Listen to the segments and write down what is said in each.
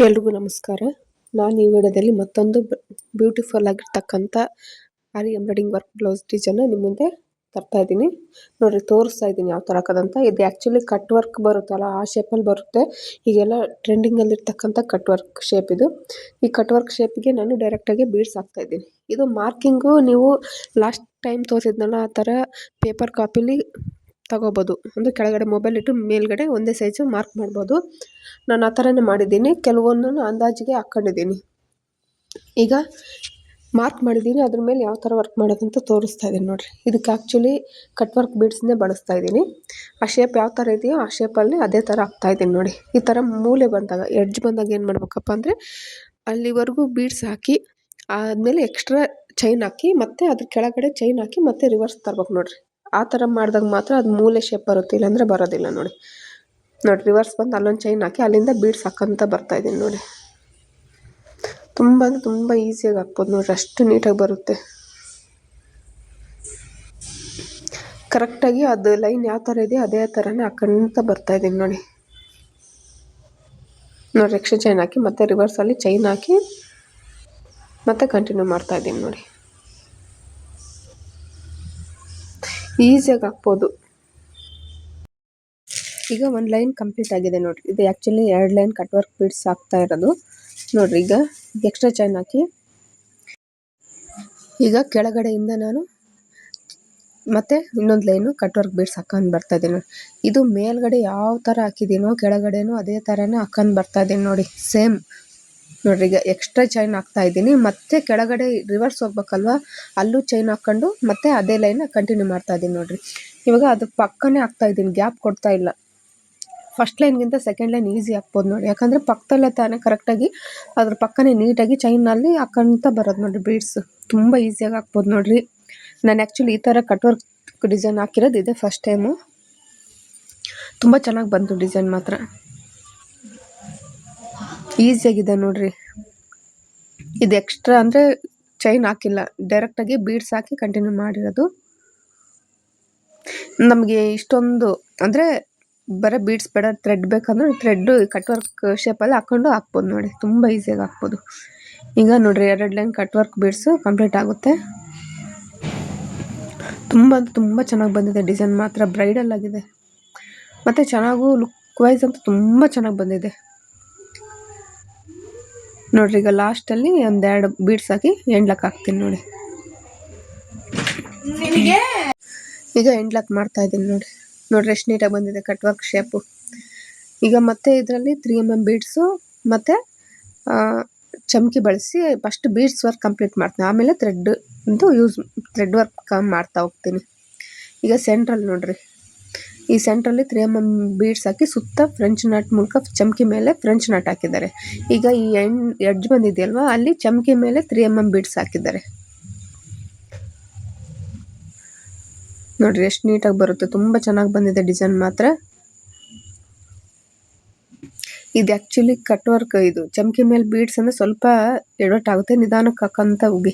ಎಲ್ರಿಗೂ ನಮಸ್ಕಾರ. ನಾನು ಈ ವಿಡಿಯೋದಲ್ಲಿ ಮತ್ತೊಂದು ಬ್ಯೂಟಿಫುಲ್ ಆಗಿರ್ತಕ್ಕಂಥ ಆರಿ ಎಂಬ್ರಾಯ್ಡಿಂಗ್ ವರ್ಕ್ ಬ್ಲೌಸ್ ಡಿಸೈನ್ ನಿಮ್ಮ ಮುಂದೆ ತರ್ತಾ ಇದ್ದೀನಿ. ನೋಡ್ರಿ, ತೋರಿಸ್ತಾ ಇದ್ದೀನಿ ಯಾವ ಥರ ಹಾಕೋದಂತ. ಇದು ಆ್ಯಕ್ಚುಲಿ ಕಟ್ ವರ್ಕ್ ಬರುತ್ತಲ್ಲ, ಆ ಶೇಪಲ್ಲಿ ಬರುತ್ತೆ. ಈಗೆಲ್ಲ ಟ್ರೆಂಡಿಂಗಲ್ಲಿರ್ತಕ್ಕಂಥ ಕಟ್ ವರ್ಕ್ ಶೇಪ್ ಇದು. ಈ ಕಟ್ ವರ್ಕ್ ಶೇಪ್ಗೆ ನಾನು ಡೈರೆಕ್ಟಾಗಿ ಬೀಡ್ಸ್ ಹಾಕ್ತಾ ಇದ್ದೀನಿ. ಇದು ಮಾರ್ಕಿಂಗು ನೀವು ಲಾಸ್ಟ್ ಟೈಮ್ ತೋರಿಸಿದ್ನಲ್ಲ ಆ ಥರ ಪೇಪರ್ ಕಾಪಿಲಿ ತಗೋಬೋದು. ಅಂದರೆ ಕೆಳಗಡೆ ಮೊಬೈಲ್ ಇಟ್ಟು ಮೇಲ್ಗಡೆ ಒಂದೇ ಸೈಜು ಮಾರ್ಕ್ ಮಾಡ್ಬೋದು. ನಾನು ಆ ಥರನೇ ಮಾಡಿದ್ದೀನಿ. ಕೆಲವೊಂದನ್ನು ಅಂದಾಜಿಗೆ ಹಾಕ್ಕೊಂಡಿದ್ದೀನಿ. ಈಗ ಮಾರ್ಕ್ ಮಾಡಿದ್ದೀನಿ, ಅದ್ರ ಮೇಲೆ ಯಾವ ಥರ ವರ್ಕ್ ಮಾಡೋದಂತ ತೋರಿಸ್ತಾ ಇದ್ದೀನಿ ನೋಡಿರಿ. ಇದಕ್ಕೆ ಆ್ಯಕ್ಚುಲಿ ಕಟ್ ವರ್ಕ್ ಬೀಡ್ಸ್ನೇ ಬಳಸ್ತಾ ಇದ್ದೀನಿ. ಆ ಶೇಪ್ ಯಾವ ಥರ ಇದೆಯೋ ಆ ಶೇಪಲ್ಲಿ ಅದೇ ಥರ ಹಾಕ್ತಾ ಇದ್ದೀನಿ ನೋಡಿ. ಈ ಥರ ಮೂಲೆ ಬಂದಾಗ, ಎಡ್ಜ್ ಬಂದಾಗ ಏನು ಮಾಡ್ಬೇಕಪ್ಪ ಅಂದರೆ ಅಲ್ಲಿವರೆಗೂ ಬೀಡ್ಸ್ ಹಾಕಿ ಆದಮೇಲೆ ಎಕ್ಸ್ಟ್ರಾ ಚೈನ್ ಹಾಕಿ ಮತ್ತೆ ಅದ್ರ ಕೆಳಗಡೆ ಚೈನ್ ಹಾಕಿ ಮತ್ತೆ ರಿವರ್ಸ್ ತರ್ಬೇಕು ನೋಡಿರಿ. ಆ ಥರ ಮಾಡಿದಾಗ ಮಾತ್ರ ಅದು ಮೂಲೆ ಶೇಪ್ ಬರುತ್ತೆ, ಇಲ್ಲಾಂದರೆ ಬರೋದಿಲ್ಲ ನೋಡಿ. ರಿವರ್ಸ್ ಬಂದು ಅಲ್ಲೊಂದು ಚೈನ್ ಹಾಕಿ ಅಲ್ಲಿಂದ ಬೀಡ್ಸ್ ಹಾಕಂತ ಬರ್ತಾಯಿದ್ದೀನಿ ನೋಡಿ. ತುಂಬ ಅಂದರೆ ತುಂಬ ಈಸಿಯಾಗಿ ಹಾಕ್ಬೋದು ನೋಡಿರಿ, ಅಷ್ಟು ನೀಟಾಗಿ ಬರುತ್ತೆ. ಕರೆಕ್ಟಾಗಿ ಅದು ಲೈನ್ ಯಾವ ಥರ ಇದೆಯೋ ಅದೇ ಥರನೇ ಹಾಕೊಂತ ಬರ್ತಾಯಿದ್ದೀನಿ ನೋಡಿ. ಎಕ್ಸ್ಟ್ರಾ ಚೈನ್ ಹಾಕಿ ಮತ್ತೆ ರಿವರ್ಸಲ್ಲಿ ಚೈನ್ ಹಾಕಿ ಮತ್ತೆ ಕಂಟಿನ್ಯೂ ಮಾಡ್ತಾಯಿದ್ದೀನಿ ನೋಡಿ. ಈಸಿಯಾಗಿ ಹಾಕ್ಬೋದು. ಈಗ ಒಂದು ಲೈನ್ ಕಂಪ್ಲೀಟ್ ಆಗಿದೆ ನೋಡಿರಿ. ಇದು actually 2 line cut work beads ಹಾಕ್ತಾ ಇರೋದು ನೋಡಿರಿ. ಈಗ ಎಕ್ಸ್ಟ್ರಾ ಚೈನ್ ಹಾಕಿ ಈಗ ಕೆಳಗಡೆಯಿಂದ ನಾನು ಮತ್ತೆ ಇನ್ನೊಂದು ಲೈನು ಕಟ್ ವರ್ಕ್ ಬೀಡ್ಸ್ ಹಾಕೊಂಡು ಬರ್ತಾಯಿದ್ದೀನಿ ನೋಡಿ. ಇದು ಮೇಲ್ಗಡೆ ಯಾವ ಥರ ಹಾಕಿದ್ದೀನೋ ಕೆಳಗಡೆನೂ ಅದೇ ಥರನೇ ಹಾಕೊಂಡು ಬರ್ತಾಯಿದ್ದೀನಿ ನೋಡಿ, ಸೇಮ್ ನೋಡಿರಿ. ಈಗ ಎಕ್ಸ್ಟ್ರಾ ಚೈನ್ ಹಾಕ್ತಾ ಇದ್ದೀನಿ, ಮತ್ತೆ ಕೆಳಗಡೆ ರಿವರ್ಸ್ ಹೋಗ್ಬೇಕಲ್ವ, ಅಲ್ಲೂ ಚೈನ್ ಹಾಕ್ಕೊಂಡು ಮತ್ತೆ ಅದೇ ಲೈನ್ ಕಂಟಿನ್ಯೂ ಮಾಡ್ತಾಯಿದ್ದೀನಿ ನೋಡಿರಿ. ಇವಾಗ ಅದು ಪಕ್ಕನೇ ಹಾಕ್ತಾಯಿದ್ದೀನಿ, ಗ್ಯಾಪ್ ಕೊಡ್ತಾ ಇಲ್ಲ. ಫಸ್ಟ್ ಲೈನ್ಗಿಂತ ಸೆಕೆಂಡ್ ಲೈನ್ ಈಸಿ ಹಾಕ್ಬೋದು ನೋಡಿ, ಯಾಕಂದರೆ ಪಕ್ಕದಲ್ಲೇ ತಾನೇ ಕರೆಕ್ಟಾಗಿ ಅದ್ರ ಪಕ್ಕನೇ ನೀಟಾಗಿ ಚೈನಲ್ಲಿ ಹಾಕೊಂತ ಬರೋದು ನೋಡಿ ಬೀಡ್ಸ್. ತುಂಬ ಈಸಿಯಾಗಿ ಹಾಕ್ಬೋದು ನೋಡಿರಿ. ನಾನು ಆ್ಯಕ್ಚುಲಿ ಈ ಥರ ಕಟ್ ವರ್ಕ್ ಡಿಸೈನ್ ಹಾಕಿರೋದು ಇದೆ ಫಸ್ಟ್ ಟೈಮು. ತುಂಬ ಚೆನ್ನಾಗಿ ಬಂತು ಡಿಸೈನ್ ಮಾತ್ರ, ಈಸಿಯಾಗಿದೆ ನೋಡಿರಿ. ಇದು ಎಕ್ಸ್ಟ್ರಾ ಅಂದರೆ ಚೈನ್ ಹಾಕಿಲ್ಲ, ಡೈರೆಕ್ಟಾಗಿ ಬೀಡ್ಸ್ ಹಾಕಿ ಕಂಟಿನ್ಯೂ ಮಾಡಿರೋದು. ನಮಗೆ ಇಷ್ಟೊಂದು ಅಂದರೆ ಬರೀ ಬೀಡ್ಸ್ ಬೇಡ, ಥ್ರೆಡ್ ಬೇಕಂದ್ರೆ ಥ್ರೆಡ್ಡು ಕಟ್ ವರ್ಕ್ ಶೇಪಲ್ಲಿ ಹಾಕ್ಕೊಂಡು ಹಾಕ್ಬೋದು ನೋಡಿ, ತುಂಬ ಈಸಿಯಾಗಿ ಹಾಕ್ಬೋದು. ಈಗ ನೋಡಿರಿ 2 line cut work beads complete ಆಗುತ್ತೆ. ತುಂಬ ಚೆನ್ನಾಗಿ ಬಂದಿದೆ ಡಿಸೈನ್ ಮಾತ್ರ, ಬ್ರೈಡಲ್ ಆಗಿದೆ. ಮತ್ತು ಚೆನ್ನಾಗೂ ಲುಕ್ ವೈಸ್ ಅಂತೂ ತುಂಬ ಚೆನ್ನಾಗಿ ಬಂದಿದೆ ನೋಡಿರಿ. ಈಗ ಲಾಸ್ಟಲ್ಲಿ 1-2 ಬೀಡ್ಸ್ ಹಾಕಿ ಎಂಡ್ಲಕ್ ಹಾಕ್ತೀನಿ ನೋಡಿ. ಈಗ ಎಂಡ್ಲಕ್ ಮಾಡ್ತಾಯಿದ್ದೀನಿ ನೋಡಿರಿ ಎಷ್ಟು ನೀಟಾಗಿ ಬಂದಿದೆ ಕಟ್ ವರ್ಕ್ ಶೇಪು. ಈಗ ಮತ್ತೆ ಇದರಲ್ಲಿ 3mm ಬೀಡ್ಸು ಮತ್ತು ಚಮಕಿ ಬಳಸಿ ಫಸ್ಟ್ ಬೀಡ್ಸ್ ವರ್ಕ್ ಕಂಪ್ಲೀಟ್ ಮಾಡ್ತೀನಿ, ಆಮೇಲೆ ಥ್ರೆಡ್ ವರ್ಕ್ ಮಾಡ್ತಾ ಹೋಗ್ತೀನಿ. ಈಗ ಸೆಂಟ್ರಲ್ಲಿ ನೋಡಿರಿ, ಈ ಸೆಂಟ್ರಲ್ಲಿ 3mm ಬೀಡ್ಸ್ ಹಾಕಿ ಸುತ್ತ ಫ್ರೆಂಚ್ ನಾಟ್ ಮೂಲಕ ಚಮಕಿ ಮೇಲೆ ಫ್ರೆಂಚ್ ನಾಟ್ ಹಾಕಿದ್ದಾರೆ. ಈಗ ಈ ಎಡ್ಜ್ ಬಂದಿದೆಯಲ್ವ, ಅಲ್ಲಿ ಚಮಕಿ ಮೇಲೆ 3mm ಬೀಡ್ಸ್ ಹಾಕಿದ್ದಾರೆ ನೋಡಿರಿ. ಎಷ್ಟು ನೀಟಾಗಿ ಬರುತ್ತೆ, ತುಂಬ ಚೆನ್ನಾಗಿ ಬಂದಿದೆ ಡಿಸೈನ್ ಮಾತ್ರ. ಇದು ಆ್ಯಕ್ಚುಲಿ ಕಟ್ ವರ್ಕ್, ಇದು ಚಮಕಿ ಮೇಲೆ ಬೀಡ್ಸ್ ಅಂದರೆ ಸ್ವಲ್ಪ ಎಡವಟ್ಟಾಗುತ್ತೆ, ನಿಧಾನಕ್ಕೆ ಹಾಕಂತ ಹೋಗಿ.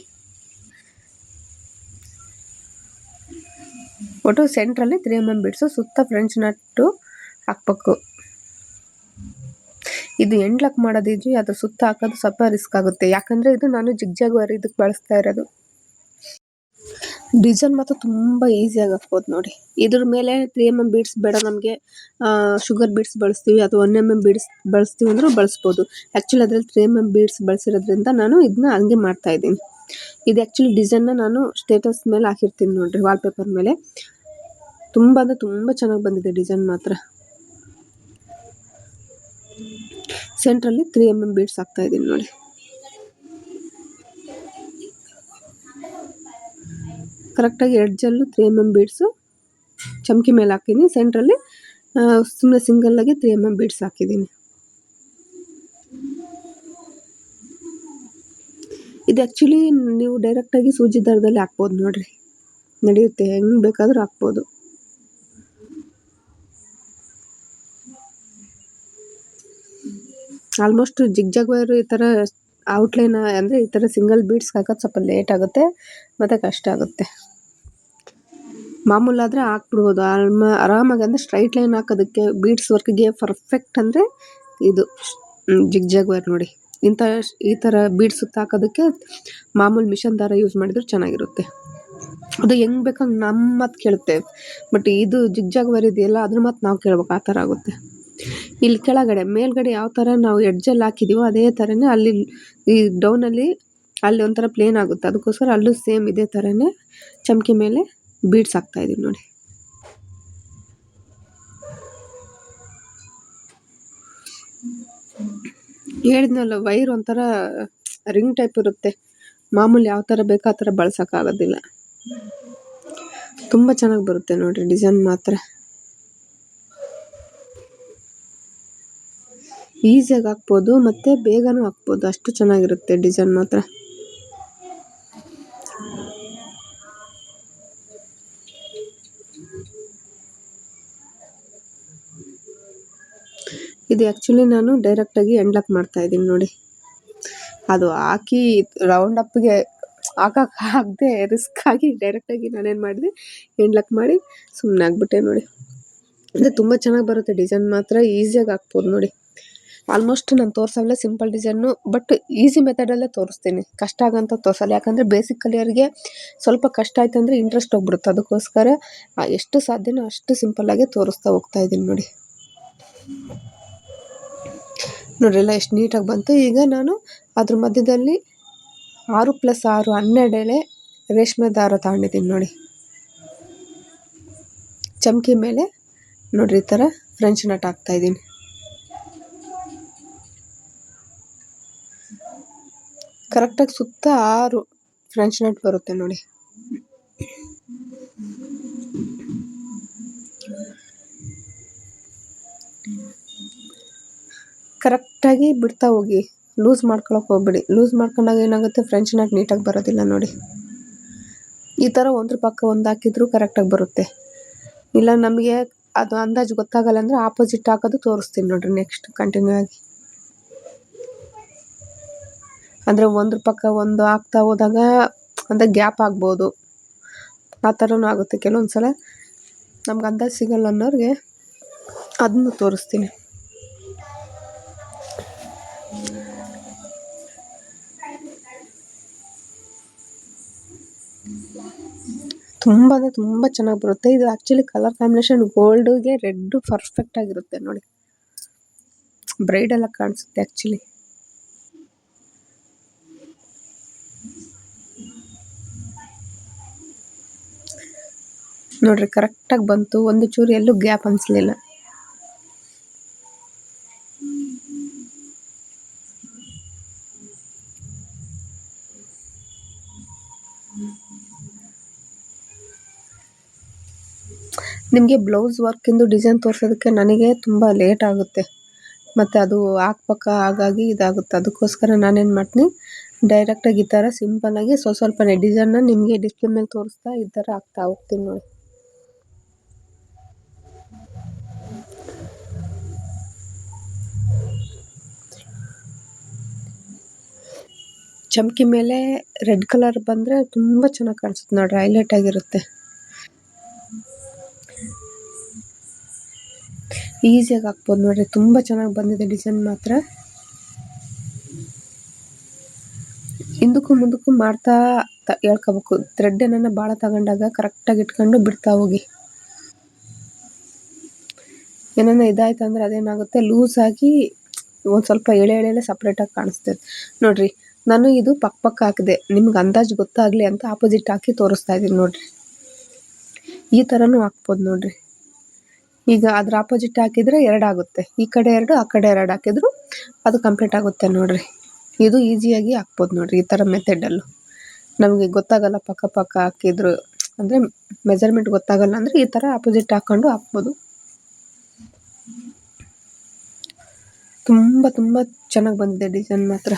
ಒಟ್ಟು ಸೆಂಟ್ರಲ್ಲಿ 3mm ಬೀಡ್ಸು, ಸುತ್ತ ಫ್ರೆಂಚ್ ನಟ್ಟು ಹಾಕ್ಬೇಕು. ಇದು ಎಂಡ್ಲಕ್ ಮಾಡೋದಿದ್ವಿ, ಅದ್ರ ಸುತ್ತ ಹಾಕೋದು ಸ್ವಲ್ಪ ರಿಸ್ಕ್ ಆಗುತ್ತೆ, ಯಾಕಂದರೆ ಇದು ನಾನು ಜಿಗ್ಜಾಗ್ ಇದಕ್ಕೆ ಬಳಸ್ತಾ ಇರೋದು. ಡಿಸೈನ್ ಮಾತ್ರ ತುಂಬ ಈಸಿಯಾಗಿ ಹಾಕ್ಬೋದು ನೋಡಿ. ಇದ್ರ ಮೇಲೆ 3mm ಬೀಡ್ಸ್ ಬೇಡ ನಮಗೆ, ಶುಗರ್ ಬೀಡ್ಸ್ ಬಳಸ್ತೀವಿ ಅಥವಾ 1mm ಬೀಡ್ಸ್ ಬಳಸ್ತೀವಿ ಅಂದರೂ ಬಳಸ್ಬೋದು. ಆ್ಯಕ್ಚುಲಿ ಅದರಲ್ಲಿ 3mm ಬೀಡ್ಸ್ ಬಳಸಿರೋದ್ರಿಂದ ನಾನು ಇದನ್ನ ಹಂಗೆ ಮಾಡ್ತಾಯಿದ್ದೀನಿ. ಇದು ಆ್ಯಕ್ಚುಲಿ ಡಿಸೈನ್ನ ನಾನು ಸ್ಟೇಟಸ್ ಮೇಲೆ ಹಾಕಿರ್ತೀನಿ ನೋಡಿರಿ, ವಾಲ್ಪೇಪರ್ ಮೇಲೆ. ತುಂಬ ಅಂದರೆ ತುಂಬ ಚೆನ್ನಾಗಿ ಬಂದಿದೆ ಡಿಸೈನ್ ಮಾತ್ರ. ಸೆಂಟ್ರಲ್ಲಿ 3mm ಬೀಡ್ಸ್ ಹಾಕ್ತಾಯಿದ್ದೀನಿ ನೋಡಿ. ಕರೆಕ್ಟಾಗಿ ಎಡ್ಜಲ್ಲೂ 3mm ಬೀಡ್ಸು ಚಮಕಿ ಮೇಲೆ ಹಾಕಿದ್ದೀನಿ, ಸೆಂಟ್ರಲ್ಲಿ ಸುಮ್ಮನೆ ಸಿಂಗಲ್ಲಾಗಿ 3mm ಬೀಡ್ಸ್ ಹಾಕಿದ್ದೀನಿ. ಇದು ಆ್ಯಕ್ಚುಲಿ ನೀವು ಡೈರೆಕ್ಟಾಗಿ ಸೂಜಿ ದಾರದಲ್ಲಿ ಹಾಕ್ಬೋದು ನೋಡಿರಿ, ನಡೆಯುತ್ತೆ, ಹೆಂಗೆ ಬೇಕಾದರೂ ಹಾಕ್ಬೋದು. ಆಲ್ಮೋಸ್ಟ್ ಜಿಗ್ಜಾಗ್ ವೈರು ಈ ಥರ ಔಟ್ಲೈನ್ ಅಂದರೆ ಈ ಥರ ಸಿಂಗಲ್ ಬೀಡ್ಸ್ ಹಾಕೋದು ಸ್ವಲ್ಪ ಲೇಟ್ ಆಗುತ್ತೆ ಮತ್ತು ಕಷ್ಟ ಆಗುತ್ತೆ. ಮಾಮೂಲಾದರೆ ಹಾಕ್ಬಿಡ್ಬೋದು ಆರಾಮಾಗಿ. ಅಂದರೆ ಸ್ಟ್ರೈಟ್ ಲೈನ್ ಹಾಕೋದಕ್ಕೆ ಬೀಡ್ಸ್ ವರ್ಕ್ಗೆ ಪರ್ಫೆಕ್ಟ್ ಅಂದರೆ ಇದು ಜಿಗ್ ವೈರ್ ನೋಡಿ. ಈ ಥರ ಬೀಡ್ಸ್ ಸುತ್ತ ಹಾಕೋದಕ್ಕೆ ಮಾಮೂಲಿ ಮಿಷನ್ ದಾರ ಯೂಸ್ ಮಾಡಿದ್ರೆ ಚೆನ್ನಾಗಿರುತ್ತೆ. ಅದು ಹೆಂಗ್ ಬೇಕಂಗೆ ನಮ್ಮ ಮಾತು ಕೇಳುತ್ತೆ. ಬಟ್ ಇದು ಜಿಗ್ ವೈರ್ ಇದೆಯಲ್ಲ ಅದ್ರ ಮಾತು ನಾವು ಕೇಳ್ಬೇಕು, ಆ ಥರ ಆಗುತ್ತೆ. ಇಲ್ಲಿ ಕೆಳಗಡೆ ಮೇಲ್ಗಡೆ ಯಾವ ಥರ ನಾವು ಎಡ್ಜಲ್ಲಿ ಹಾಕಿದೀವೋ ಅದೇ ಥರನೇ ಅಲ್ಲಿ ಈ ಡೌನಲ್ಲಿ ಅಲ್ಲಿ ಒಂಥರ ಪ್ಲೇನ್ ಆಗುತ್ತೆ. ಅದಕ್ಕೋಸ್ಕರ ಅಲ್ಲೂ ಸೇಮ್ ಇದೇ ಥರನೇ ಚಮಕಿ ಮೇಲೆ ಬೀಡ್ಸ್ ಹಾಕ್ತಾಯಿದೀನಿ ನೋಡಿ. ಹೇಳಿದ್ನಲ್ಲ, ವೈರ್ ಒಂಥರ ರಿಂಗ್ ಟೈಪ್ ಇರುತ್ತೆ. ಮಾಮೂಲಿ ಯಾವ ಥರ ಬೇಕೋ ಆ ಥರ ಬಳಸೋಕ್ಕಾಗೋದಿಲ್ಲ. ತುಂಬ ಚೆನ್ನಾಗಿ ಬರುತ್ತೆ ನೋಡಿರಿ ಡಿಸೈನ್ ಮಾತ್ರ. ಈಸಿಯಾಗಿ ಹಾಕ್ಬೋದು ಮತ್ತು ಬೇಗನೂ ಹಾಕ್ಬೋದು, ಅಷ್ಟು ಚೆನ್ನಾಗಿರುತ್ತೆ ಡಿಸೈನ್ ಮಾತ್ರ. ಇದು ಆ್ಯಕ್ಚುಲಿ ನಾನು ಡೈರೆಕ್ಟಾಗಿ ಎಂಡ್ಲಾಕ್ ಮಾಡ್ತಾಯಿದ್ದೀನಿ ನೋಡಿ. ಅದು ಹಾಕಿ ರೌಂಡ್ ಅಪ್ಗೆ ಹಾಕೋಕ್ಕಾಗದೆ ರಿಸ್ಕ್ ಆಗಿ ಡೈರೆಕ್ಟಾಗಿ ನಾನೇನು ಮಾಡಿದೆ, ಎಂಡ್ಲಾಕ್ ಮಾಡಿ ಸುಮ್ಮನೆ ಆಗಿಬಿಟ್ಟೆ ನೋಡಿ. ಅಂದರೆ ತುಂಬ ಚೆನ್ನಾಗಿ ಬರುತ್ತೆ ಡಿಸೈನ್ ಮಾತ್ರ, ಈಸಿಯಾಗಿ ಹಾಕ್ಬೋದು ನೋಡಿ. ಆಲ್ಮೋಸ್ಟ್ ನಾನು ತೋರಿಸೋಲ್ಲ ಸಿಂಪಲ್ ಡಿಸೈನು, ಬಟ್ ಈಸಿ ಮೆಥಡಲ್ಲೇ ತೋರಿಸ್ತೀನಿ, ಕಷ್ಟ ಆಗೋಂಥ ತೋರಿಸಲ್ಲ. ಯಾಕಂದರೆ ಬೇಸಿಕ್ ಕಲಿಯೋರಿಗೆ ಸ್ವಲ್ಪ ಕಷ್ಟ ಆಯ್ತು ಅಂದರೆ ಇಂಟ್ರೆಸ್ಟ್ ಹೋಗ್ಬಿಡುತ್ತೆ. ಅದಕ್ಕೋಸ್ಕರ ಎಷ್ಟು ಸಾಧ್ಯನೋ ಅಷ್ಟು ಸಿಂಪಲ್ಲಾಗೆ ತೋರಿಸ್ತಾ ಹೋಗ್ತಾಯಿದ್ದೀನಿ ನೋಡಿ. ನೋಡ್ರೆಲ್ಲ ಎಷ್ಟು ನೀಟಾಗಿ ಬಂತು. ಈಗ ನಾನು ಅದ್ರ ಮಧ್ಯದಲ್ಲಿ 6+6 12 ಎಳೆ ರೇಷ್ಮೆ ದಾರ ತಗೊಂಡಿದ್ದೀನಿ ನೋಡಿ. ಚಮಕಿ ಮೇಲೆ ನೋಡ್ರಿ ಈ ಥರ ಫ್ರೆಂಚ್ ನಟ್ ಹಾಕ್ತಾಯಿದ್ದೀನಿ. ಕರೆಕ್ಟಾಗಿ ಸುತ್ತ 6 ಫ್ರೆಂಚ್ ನಟ್ ಬರುತ್ತೆ ನೋಡಿ. ಕರೆಕ್ಟಾಗಿ ಬಿಡ್ತಾ ಹೋಗಿ, ಲೂಸ್ ಮಾಡ್ಕೊಳಕ್ಕೆ ಹೋಗ್ಬೇಡಿ. ಲೂಸ್ ಮಾಡ್ಕೊಂಡಾಗ ಏನಾಗುತ್ತೆ, ಫ್ರೆಂಚ್ ನಟ್ ನೀಟಾಗಿ ಬರೋದಿಲ್ಲ ನೋಡಿ. ಈ ಥರ ಒಂದ್ರ ಪಕ್ಕ ಒಂದು ಹಾಕಿದ್ರೂ ಕರೆಕ್ಟಾಗಿ ಬರುತ್ತೆ. ಇಲ್ಲ ನಮಗೆ ಅದು ಅಂದಾಜು ಗೊತ್ತಾಗಲ್ಲ ಅಂದರೆ ಆಪೋಸಿಟ್ ಹಾಕೋದು ತೋರಿಸ್ತೀನಿ ನೋಡಿರಿ ನೆಕ್ಸ್ಟ್ ಕಂಟಿನ್ಯೂ ಆಗಿ. ಅಂದರೆ ಒಂದ್ರ ಪಕ್ಕ ಒಂದು ಹಾಕ್ತಾ ಹೋದಾಗ ಅಂದರೆ ಗ್ಯಾಪ್ ಆಗ್ಬೋದು, ಆ ಥರನೂ ಆಗುತ್ತೆ. ಕೆಲವೊಂದು ಸಲ ನಮ್ಗೆ ಅಂದಾಜು ಸಿಗಲ್ಲ ಅನ್ನೋರಿಗೆ ಅದನ್ನು ತೋರಿಸ್ತೀನಿ. ತುಂಬ ಅಂದರೆ ತುಂಬ ಚೆನ್ನಾಗಿ ಬರುತ್ತೆ. ಇದು ಆ್ಯಕ್ಚುಲಿ ಕಲರ್ ಕಾಂಬಿನೇಷನ್ ಗೋಲ್ಡ್ಗೆ ರೆಡ್ಡು ಪರ್ಫೆಕ್ಟ್ ಆಗಿರುತ್ತೆ ನೋಡಿ. ಬ್ರೈಡೆಲ್ಲ ಕಾಣಿಸುತ್ತೆ ಆ್ಯಕ್ಚುಲಿ. ನೋಡ್ರಿ ಕರೆಕ್ಟಾಗಿ ಬಂತು, ಒಂದು ಚೂರು ಎಲ್ಲೂ ಗ್ಯಾಪ್ ಅನಿಸ್ಲಿಲ್ಲ. ನಿಮಗೆ ಬ್ಲೌಸ್ ವರ್ಕಿಂದು ಡಿಸೈನ್ ತೋರಿಸೋದಕ್ಕೆ ನನಗೆ ತುಂಬ ಲೇಟ್ ಆಗುತ್ತೆ, ಮತ್ತು ಅದು ಹಾಕ್ಬೇಕಾ ಹಾಗಾಗಿ ಇದಾಗುತ್ತೆ. ಅದಕ್ಕೋಸ್ಕರ ನಾನೇನು ಮಾಡ್ತೀನಿ, ಡೈರೆಕ್ಟಾಗಿ ಈ ಥರ ಸಿಂಪಲ್ಲಾಗಿ ಸ್ವಲ್ಪನೇ ಡಿಸೈನ್ನ ನಿಮಗೆ ಡಿಸ್ಪ್ಲೇ ಮೇಲೆ ತೋರಿಸ್ತಾ ಈ ಥರ ಹಾಕ್ತಾ ಹೋಗ್ತೀನಿ ನೋಡಿ. ಚಮಕಿ ಮೇಲೆ ರೆಡ್ ಕಲರ್ ಬಂದರೆ ತುಂಬ ಚೆನ್ನಾಗಿ ಕಾಣಿಸುತ್ತೆ ನೋಡ್ರಿ, ಹೈಲೈಟ್ ಆಗಿರುತ್ತೆ. ಈಸಿಯಾಗಿ ಹಾಕ್ಬೋದು ನೋಡ್ರಿ, ತುಂಬ ಚೆನ್ನಾಗಿ ಬಂದಿದೆ ಡಿಸೈನ್ ಮಾತ್ರ. ಹಿಂದಕ್ಕೂ ಮುಂದಕ್ಕೂ ಮಾಡ್ತಾ ಹೇಳ್ಕೋಬೇಕು. ಥ್ರೆಡ್ ಏನನ್ನ ಭಾಳ ತಗೊಂಡಾಗ ಕರೆಕ್ಟಾಗಿ ಇಟ್ಕೊಂಡು ಬಿಡ್ತಾ ಹೋಗಿ. ಏನನ್ನ ಇದಾಯ್ತು ಅಂದರೆ ಅದೇನಾಗುತ್ತೆ, ಲೂಸಾಗಿ ಒಂದು ಸ್ವಲ್ಪ ಎಳೆ ಸಪ್ರೇಟಾಗಿ ಕಾಣಿಸ್ತದೆ ನೋಡಿರಿ. ನಾನು ಇದು ಪಕ್ಕ ಹಾಕಿದೆ, ನಿಮ್ಗೆ ಅಂದಾಜು ಗೊತ್ತಾಗಲಿ ಅಂತ ಆಪೋಸಿಟ್ ಹಾಕಿ ತೋರಿಸ್ತಾ ಇದ್ದೀನಿ ನೋಡಿರಿ. ಈ ಥರನೂ ಹಾಕ್ಬೋದು ನೋಡಿರಿ. ಈಗ ಅದ್ರ ಆಪೋಸಿಟ್ ಹಾಕಿದರೆ 2 ಆಗುತ್ತೆ, ಈ ಕಡೆ 2 ಆ ಕಡೆ 2 ಹಾಕಿದ್ರು ಅದು ಕಂಪ್ಲೀಟ್ ಆಗುತ್ತೆ ನೋಡಿರಿ. ಇದು ಈಸಿಯಾಗಿ ಹಾಕ್ಬೋದು ನೋಡಿರಿ ಈ ಥರ ಮೆಥಡಲ್ಲೂ. ನಮಗೆ ಗೊತ್ತಾಗಲ್ಲ ಪಕ್ಕ ಹಾಕಿದ್ರು ಅಂದರೆ ಮೆಜರ್ಮೆಂಟ್ ಗೊತ್ತಾಗಲ್ಲ ಅಂದರೆ ಈ ಥರ ಆಪೋಸಿಟ್ ಹಾಕ್ಕೊಂಡು ಹಾಕ್ಬೋದು. ತುಂಬ ಚೆನ್ನಾಗಿ ಬಂದಿದೆ ಡಿಸೈನ್ ಮಾತ್ರ.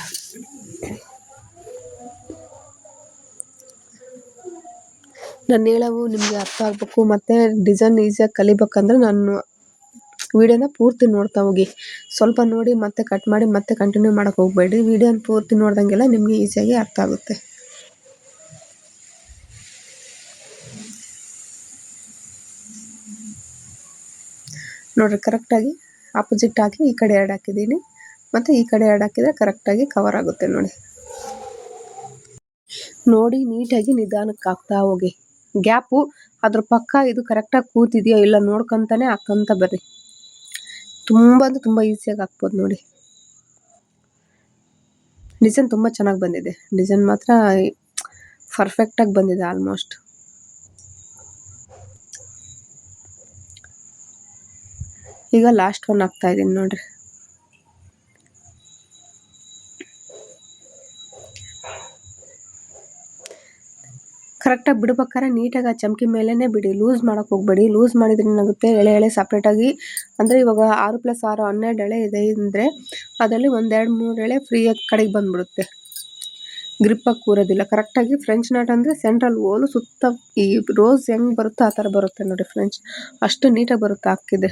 ನಾನು ಹೇಳೋವು ನಿಮಗೆ ಅರ್ಥ ಆಗಬೇಕು ಮತ್ತು ಡಿಸೈನ್ ಈಸಿಯಾಗಿ ಕಲಿಬೇಕಂದ್ರೆ ನಾನು ವಿಡಿಯೋನ ಪೂರ್ತಿ ನೋಡ್ತಾ ಹೋಗಿ. ಸ್ವಲ್ಪ ನೋಡಿ ಮತ್ತೆ ಕಟ್ ಮಾಡಿ ಮತ್ತೆ ಕಂಟಿನ್ಯೂ ಮಾಡೋಕ್ಕೆ ಹೋಗಬೇಡಿ. ವಿಡಿಯೋನ ಪೂರ್ತಿ ನೋಡ್ದಂಗೆಲ್ಲ ನಿಮಗೆ ಈಸಿಯಾಗಿ ಅರ್ಥ ಆಗುತ್ತೆ. ನೋಡಿರಿ ಕರೆಕ್ಟಾಗಿ ಆಪೋಸಿಟ್ ಹಾಕಿ ಈ ಕಡೆ 2 ಹಾಕಿದ್ದೀನಿ, ಮತ್ತು ಈ ಕಡೆ 2 ಹಾಕಿದರೆ ಕರೆಕ್ಟಾಗಿ ಕವರ್ ಆಗುತ್ತೆ ನೋಡಿ. ನೋಡಿ ನೀಟಾಗಿ ನಿಧಾನಕ್ಕೆ ಹಾಕ್ತಾ ಹೋಗಿ. ಗ್ಯಾಪು ಅದ್ರ ಪಕ್ಕ ಇದು ಕರೆಕ್ಟಾಗಿ ಕೂತಿದೆಯೋ ಇಲ್ಲ ನೋಡ್ಕೊತಾನೆ ಹಾಕ್ಕೊಂತ ಬರ್ರಿ. ತುಂಬ ಅಂದರೆ ತುಂಬ ಈಸಿಯಾಗಿ ಹಾಕ್ಬೋದು ನೋಡಿ. ಡಿಸೈನ್ ತುಂಬ ಚೆನ್ನಾಗಿ ಬಂದಿದೆ. ಡಿಸೈನ್ ಮಾತ್ರ ಪರ್ಫೆಕ್ಟಾಗಿ ಬಂದಿದೆ ಆಲ್ಮೋಸ್ಟ್. ಈಗ ಲಾಸ್ಟ್ ಒನ್ ಹಾಕ್ತಾ ಇದ್ದೀನಿ ನೋಡ್ರಿ. ಕರೆಕ್ಟಾಗಿ ಬಿಡ್ಬೇಕಾದ್ರೆ ನೀಟಾಗಿ ಆ ಚಮಕಿ ಮೇಲೇ ಬಿಡಿ, ಲೂಸ್ ಮಾಡೋಕ್ಕೆ ಹೋಗಬೇಡಿ. ಲೂಸ್ ಮಾಡಿದ್ರೆ ಏನಾಗುತ್ತೆ, ಎಳೆ ಸಪ್ರೇಟಾಗಿ ಅಂದರೆ ಇವಾಗ 6+6 12 ಎಳೆ ಇದೆ ಅಂದರೆ ಅದರಲ್ಲಿ 1 2 3 ಎಳೆ ಫ್ರೀಯಾಗಿ ಕಡೆಗೆ ಬಂದುಬಿಡುತ್ತೆ, ಗ್ರಿಪ್ಪಾಗಿ ಕೂರೋದಿಲ್ಲ. ಕರೆಕ್ಟಾಗಿ ಫ್ರೆಂಚ್ ನಾಟ್ ಅಂದರೆ ಸೆಂಟ್ರಲ್ ಹೋಲು ಸುತ್ತ ಈ ರೋಸ್ ಹೆಂಗೆ ಬರುತ್ತೋ ಆ ಥರ ಬರುತ್ತೆ ನೋಡಿ ಫ್ರೆಂಚ್, ಅಷ್ಟು ನೀಟಾಗಿ ಬರುತ್ತೆ ಹಾಕಿದ್ರೆ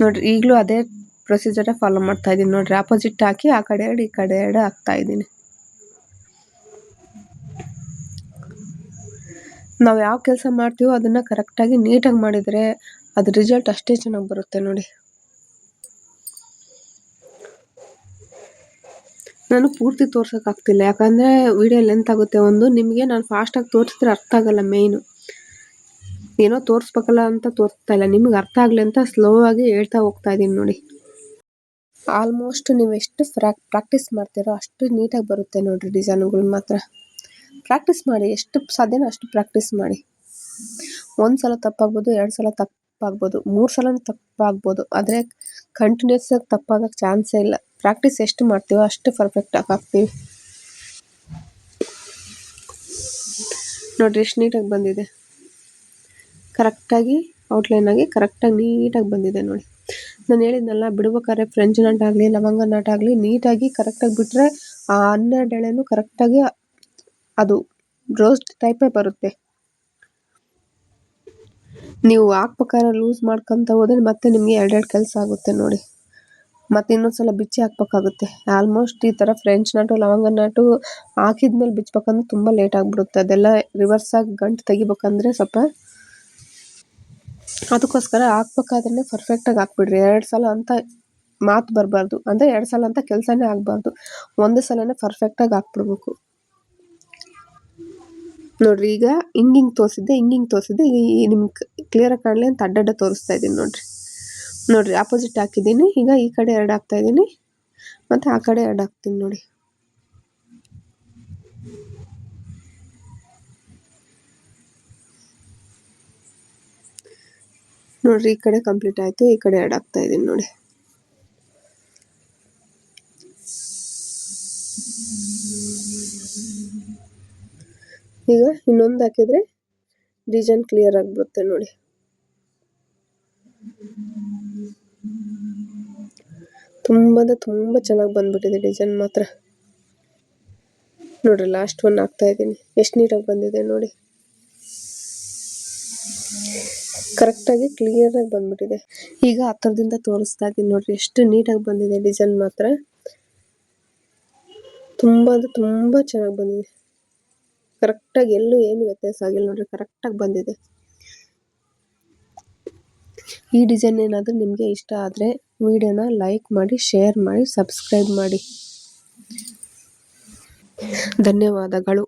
ನೋಡಿರಿ. ಈಗಲೂ ಅದೇ ಪ್ರೊಸೀಜರೇ ಫಾಲೋ ಮಾಡ್ತಾ ಇದ್ದೀನಿ ನೋಡಿರಿ. ಆಪೋಸಿಟ್ ಹಾಕಿ ಆ ಕಡೆ 2 ಈ ಕಡೆ 2 ಹಾಕ್ತಾ ಇದ್ದೀನಿ. ನಾವು ಯಾವ ಕೆಲಸ ಮಾಡ್ತೀವೋ ಅದನ್ನು ಕರೆಕ್ಟಾಗಿ ನೀಟಾಗಿ ಮಾಡಿದರೆ ಅದ್ರ ರಿಸಲ್ಟ್ ಅಷ್ಟೇ ಚೆನ್ನಾಗಿ ಬರುತ್ತೆ ನೋಡಿ. ನಾನು ಪೂರ್ತಿ ತೋರ್ಸೋಕ್ಕಾಗ್ತಿಲ್ಲ, ಯಾಕಂದರೆ ವಿಡಿಯೋ ಲೆಂತ್ ಆಗುತ್ತೆ. ಒಂದು ನಿಮಗೆ ನಾನು ಫಾಸ್ಟಾಗಿ ತೋರಿಸಿದ್ರೆ ಅರ್ಥ ಆಗಲ್ಲ. ಮೇಯ್ನು ಏನೋ ತೋರಿಸ್ಬೇಕಲ್ಲ ಅಂತ ತೋರಿಸ್ತಾ ಇಲ್ಲ, ನಿಮಗೆ ಅರ್ಥ ಆಗಲಿ ಅಂತ ಸ್ಲೋ ಆಗಿ ಹೇಳ್ತಾ ಹೋಗ್ತಾ ಇದ್ದೀನಿ ನೋಡಿ. ಆಲ್ಮೋಸ್ಟ್ ನೀವು ಎಷ್ಟು ಪ್ರಾಕ್ಟೀಸ್ ಮಾಡ್ತೀರೋ ಅಷ್ಟು ನೀಟಾಗಿ ಬರುತ್ತೆ ನೋಡಿರಿ ಡಿಸೈನ್ಗಳು ಮಾತ್ರ. ಪ್ರಾಕ್ಟೀಸ್ ಮಾಡಿ, ಎಷ್ಟು ಸಾಧ್ಯನೋ ಅಷ್ಟು ಪ್ರಾಕ್ಟೀಸ್ ಮಾಡಿ. 1 ಸಲ ತಪ್ಪಾಗ್ಬೋದು, 2 ಸಲ ತಪ್ಪಾಗ್ಬೋದು, 3 ಸಲನೂ ತಪ್ಪಾಗ್ಬೋದು, ಆದರೆ ಕಂಟಿನ್ಯೂಸ್ ಆಗಿ ತಪ್ಪಾಗೋಕ್ಕೆ ಚಾನ್ಸೇ ಇಲ್ಲ. ಪ್ರಾಕ್ಟೀಸ್ ಎಷ್ಟು ಮಾಡ್ತೀವೋ ಅಷ್ಟು ಪರ್ಫೆಕ್ಟಾಗಿ ಹಾಕ್ತೀವಿ ನೋಡಿರಿ. ಎಷ್ಟು ನೀಟಾಗಿ ಬಂದಿದೆ, ಕರೆಕ್ಟಾಗಿ ಔಟ್ಲೈನಾಗಿ ಕರೆಕ್ಟಾಗಿ ನೀಟಾಗಿ ಬಂದಿದೆ ನೋಡಿ. ನಾನು ಹೇಳಿದ್ನಲ್ಲ, ಬಿಡ್ಬೇಕಾದ್ರೆ ಫ್ರೆಂಚ್ ನಾಟ್ ಆಗಲಿ ಲವಂಗ ನಾಟ್ ಆಗಲಿ ನೀಟಾಗಿ ಕರೆಕ್ಟಾಗಿ ಬಿಟ್ಟರೆ ಆ 12 ಎಳೆನೂ ಕರೆಕ್ಟಾಗಿ ಅದು ರೋಸ್ಟ್ ಟೈಪೇ ಬರುತ್ತೆ. ನೀವು ಹಾಕ್ಬೇಕಾದ್ರೆ ಲೂಸ್ ಮಾಡ್ಕೊತ ಹೋದರೆ ಮತ್ತೆ ನಿಮಗೆ 2 ಕೆಲಸ ಆಗುತ್ತೆ ನೋಡಿ. ಮತ್ತು ಇನ್ನೊಂದ್ಸಲ ಬಿಚ್ಚಿ ಹಾಕ್ಬೇಕಾಗುತ್ತೆ. ಆಲ್ಮೋಸ್ಟ್ ಈ ಥರ ಫ್ರೆಂಚ್ ನಾಟು ಲವಂಗ ನಾಟು ಹಾಕಿದ್ಮೇಲೆ ಬಿಚ್ಚಬೇಕಂದ್ರೆ ತುಂಬ ಲೇಟ್ ಆಗಿಬಿಡುತ್ತೆ. ಅದೆಲ್ಲ ರಿವರ್ಸಾಗಿ ಗಂಟು ತೆಗಿಬೇಕಂದ್ರೆ ಸ್ವಲ್ಪ, ಅದಕ್ಕೋಸ್ಕರ ಹಾಕ್ಬೇಕಾದ್ರೆ ಪರ್ಫೆಕ್ಟಾಗಿ ಹಾಕ್ಬಿಡ್ರಿ. 2 ಸಲ ಅಂತ ಮಾತು ಬರಬಾರ್ದು, ಅಂದರೆ 2 ಸಲ ಅಂತ ಕೆಲಸನೇ ಆಗಬಾರ್ದು, ಒಂದು ಸಲನೇ ಪರ್ಫೆಕ್ಟಾಗಿ ಹಾಕ್ಬಿಡ್ಬೇಕು ನೋಡಿರಿ. ಈಗ ಹಿಂಗೆ ತೋರಿಸಿದ್ದೆ ನಿಮ್ಗೆ ಕ್ಲಿಯರಾಗಿ ಕಾಣಲಿ ಅಂತ ಅಡ್ಡಡ್ಡ ತೋರಿಸ್ತಾ ಇದ್ದೀನಿ ನೋಡಿರಿ. ಆಪೋಸಿಟ್ ಹಾಕಿದ್ದೀನಿ. ಈಗ ಈ ಕಡೆ 2 ಹಾಕ್ತಾ ಇದ್ದೀನಿ ಮತ್ತು ಆ ಕಡೆ 2 ಹಾಕ್ತೀನಿ ನೋಡಿ. ಈ ಕಡೆ ಕಂಪ್ಲೀಟ್ ಆಯಿತು, ಈ ಕಡೆ 2 ಹಾಕ್ತಾ ಇದ್ದೀನಿ ನೋಡಿ. ಈಗ ಇನ್ನೊಂದು ಹಾಕಿದರೆ ಡಿಸೈನ್ ಕ್ಲಿಯರ್ ಆಗಿಬಿಡುತ್ತೆ ನೋಡಿ. ತುಂಬ ಅಂದರೆ ತುಂಬ ಚೆನ್ನಾಗಿ ಬಂದ್ಬಿಟ್ಟಿದೆ ಡಿಸೈನ್ ಮಾತ್ರ ನೋಡಿರಿ. ಲಾಸ್ಟ್ ಒನ್ ಹಾಕ್ತಾ ಇದ್ದೀನಿ, ಎಷ್ಟು ನೀಟಾಗಿ ಬಂದಿದೆ ನೋಡಿ. ಕರೆಕ್ಟಾಗಿ ಕ್ಲಿಯರಾಗಿ ಬಂದ್ಬಿಟ್ಟಿದೆ. ಈಗ ಹತ್ತಿರದಿಂದ ತೋರಿಸ್ತಾ ಇದ್ದೀನಿ ನೋಡಿರಿ, ಎಷ್ಟು ನೀಟಾಗಿ ಬಂದಿದೆ ಡಿಸೈನ್ ಮಾತ್ರ. ತುಂಬ ಅಂದರೆ ತುಂಬ ಚೆನ್ನಾಗಿ ಬಂದಿದೆ. ಕರೆಕ್ಟಾಗಿ ಎಲ್ಲೂ ಏನು ವ್ಯತ್ಯಾಸ ಆಗಿಲ್ಲ ನೋಡಿರಿ, ಕರೆಕ್ಟಾಗಿ ಬಂದಿದೆ. ಈ ಡಿಸೈನ್ ಏನಾದರೂ ನಿಮಗೆ ಇಷ್ಟ ಆದರೆ ವಿಡಿಯೋನ ಲೈಕ್ ಮಾಡಿ, ಶೇರ್ ಮಾಡಿ, ಸಬ್ಸ್ಕ್ರೈಬ್ ಮಾಡಿ. ಧನ್ಯವಾದಗಳು.